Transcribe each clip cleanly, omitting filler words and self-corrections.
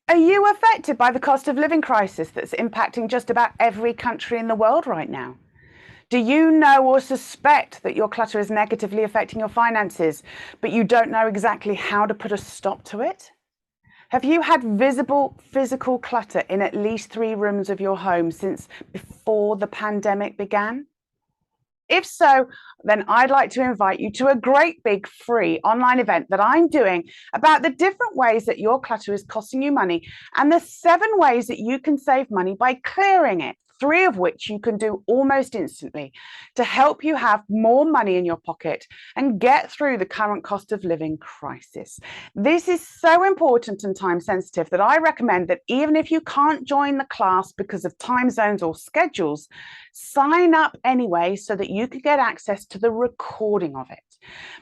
Are you affected by the cost of living crisis that's impacting just about every country in the world right now? Do you know or suspect that your clutter is negatively affecting your finances, but you don't know exactly how to put a stop to it? Have you had visible physical clutter in at least 3 rooms of your home since before the pandemic began? If so, then I'd like to invite you to a great big free online event that I'm doing about the different ways that your clutter is costing you money and the 7 ways that you can save money by clearing it. 3 of which you can do almost instantly to help you have more money in your pocket and get through the current cost of living crisis. This is so important and time sensitive that I recommend that even if you can't join the class because of time zones or schedules, sign up anyway so that you can get access to the recording of it.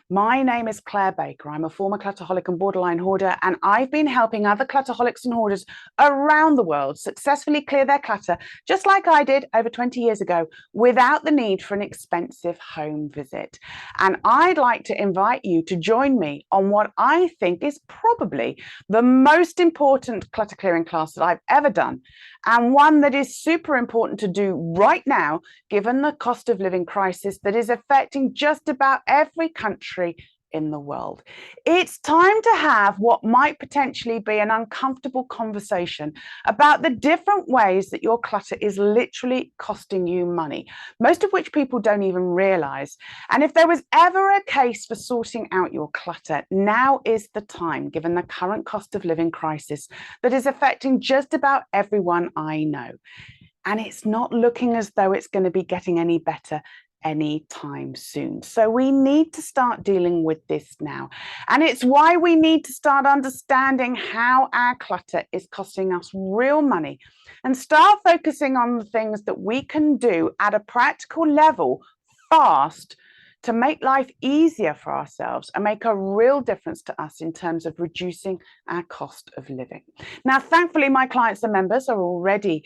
My name is Clare Baker. I'm a former Clutterholic and Borderline Hoarder, and I've been helping other Clutterholics and Hoarders around the world successfully clear their clutter, just like I did over 20 years ago, without the need for an expensive home visit. And I'd like to invite you to join me on what I think is probably the most important clutter clearing class that I've ever done, and one that is super important to do right now, given the cost of living crisis that is affecting just about every country in the world. It's time to have what might potentially be an uncomfortable conversation about the different ways that your clutter is literally costing you money, most of which people don't even realize. And if there was ever a case for sorting out your clutter, now is the time, given the current cost of living crisis that is affecting just about everyone I know. And it's not looking as though it's going to be getting any better anytime soon. So we need to start dealing with this now. And it's why we need to start understanding how our clutter is costing us real money and start focusing on the things that we can do at a practical level fast to make life easier for ourselves and make a real difference to us in terms of reducing our cost of living. Now, thankfully, my clients and members are already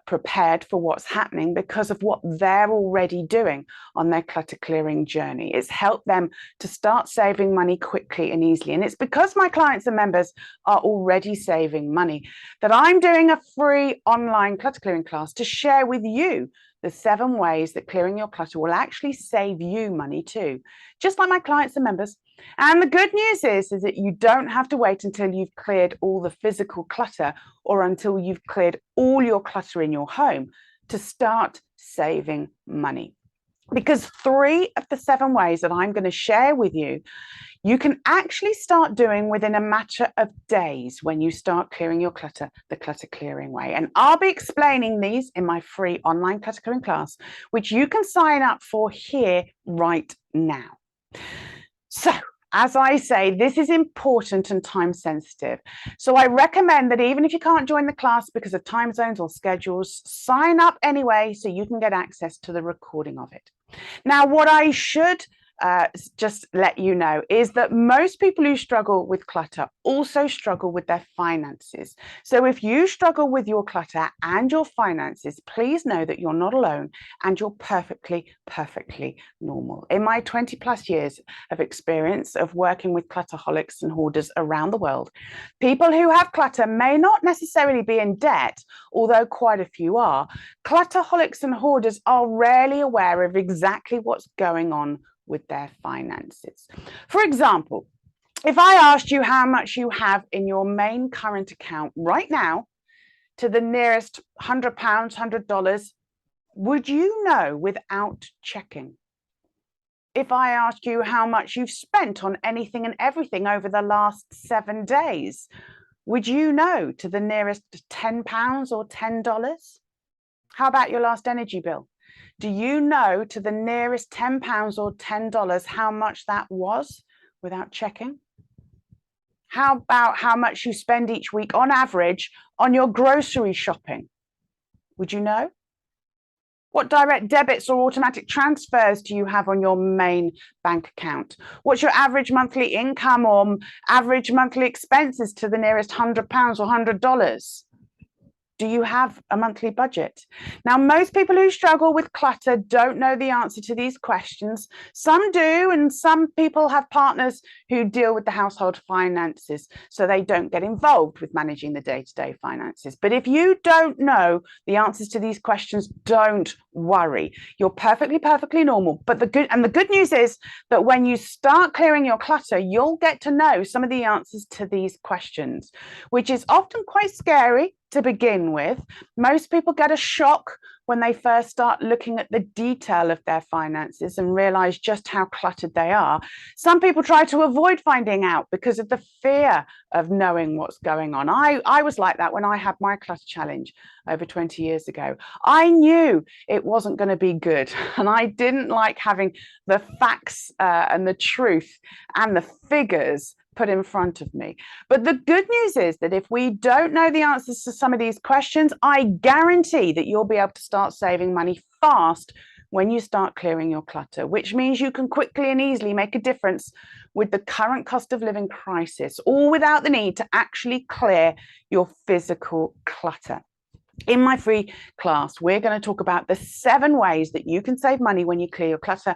prepared for what's happening because of what they're already doing on their clutter clearing journey. It's helped them to start saving money quickly and easily. And it's because my clients and members are already saving money that I'm doing a free online clutter clearing class to share with you the 7 ways that clearing your clutter will actually save you money too, just like my clients and members. And the good news is that you don't have to wait until you've cleared all the physical clutter or until you've cleared all your clutter in your home to start saving money. Because 3 of the 7 ways that I'm going to share with you, you can actually start doing within a matter of days when you start clearing your clutter, the Clutter Clearing Way. And I'll be explaining these in my free online clutter clearing class, which you can sign up for here right now. So, as I say, this is important and time sensitive. So I recommend that even if you can't join the class because of time zones or schedules, sign up anyway so you can get access to the recording of it. Now, what I should just let you know is that most people who struggle with clutter also struggle with their finances. So if you struggle with your clutter and your finances, please know that you're not alone and you're perfectly normal. In my 20 plus years of experience of working with clutterholics and hoarders around the world, people who have clutter may not necessarily be in debt, although quite a few are. Clutterholics and hoarders are rarely aware of exactly what's going on with their finances. For example, if I asked you how much you have in your main current account right now to the nearest £100, $100, would you know without checking? If I asked you how much you've spent on anything and everything over the last 7 days, would you know to the nearest £10 or $10? How about your last energy bill? Do you know to the nearest £10 or $10 how much that was without checking? How about how much you spend each week on average on your grocery shopping? Would you know? What direct debits or automatic transfers do you have on your main bank account? What's your average monthly income or average monthly expenses to the nearest £100 or $100? Do you have a monthly budget? Now, most people who struggle with clutter don't know the answer to these questions. Some do, and some people have partners who deal with the household finances, so they don't get involved with managing the day-to-day finances. But if you don't know the answers to these questions, don't worry. You're perfectly normal. But the good news is that when you start clearing your clutter, you'll get to know some of the answers to these questions, which is often quite scary to begin with. Most people get a shock when they first start looking at the detail of their finances and realize just how cluttered they are. Some people try to avoid finding out because of the fear of knowing what's going on. I was like that when I had my clutter challenge over 20 years ago. I knew it wasn't going to be good, and I didn't like having the facts and the truth and the figures put in front of me. But the good news is that if we don't know the answers to some of these questions, I guarantee that you'll be able to start saving money fast when you start clearing your clutter, which means you can quickly and easily make a difference with the current cost of living crisis, all without the need to actually clear your physical clutter. In my free class, we're going to talk about the 7 ways that you can save money when you clear your clutter,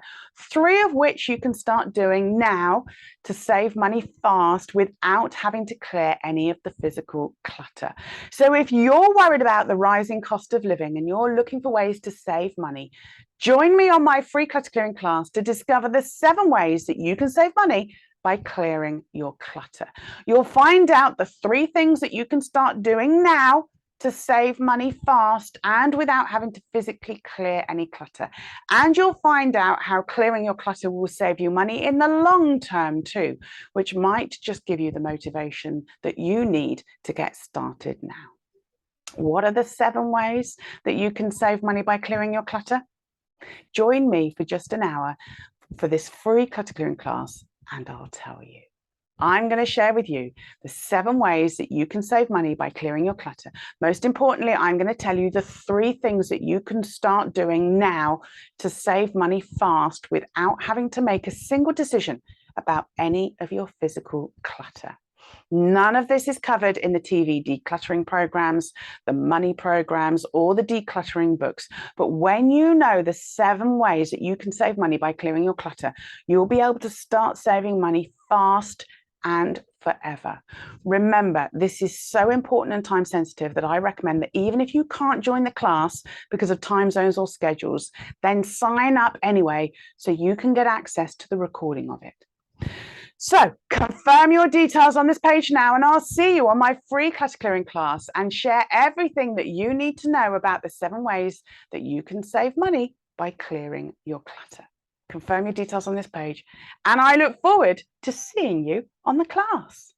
3 of which you can start doing now to save money fast without having to clear any of the physical clutter. So if you're worried about the rising cost of living and you're looking for ways to save money, join me on my free clutter clearing class to discover the 7 ways that you can save money by clearing your clutter. You'll find out the 3 things that you can start doing now to save money fast and without having to physically clear any clutter. And you'll find out how clearing your clutter will save you money in the long term too, which might just give you the motivation that you need to get started now. What are the 7 ways that you can save money by clearing your clutter? Join me for just an hour for this free clutter clearing class, and I'll tell you. I'm going to share with you the 7 ways that you can save money by clearing your clutter. Most importantly, I'm going to tell you the 3 things that you can start doing now to save money fast without having to make a single decision about any of your physical clutter. None of this is covered in the TV decluttering programs, the money programs, or the decluttering books. But when you know the 7 ways that you can save money by clearing your clutter, you'll be able to start saving money fast and forever. Remember, this is so important and time sensitive that I recommend that even if you can't join the class because of time zones or schedules, then sign up anyway so you can get access to the recording of it. So confirm your details on this page now, and I'll see you on my free clutter clearing class and share everything that you need to know about the 7 ways that you can save money by clearing your clutter. Confirm your details on this page, and I look forward to seeing you on the class.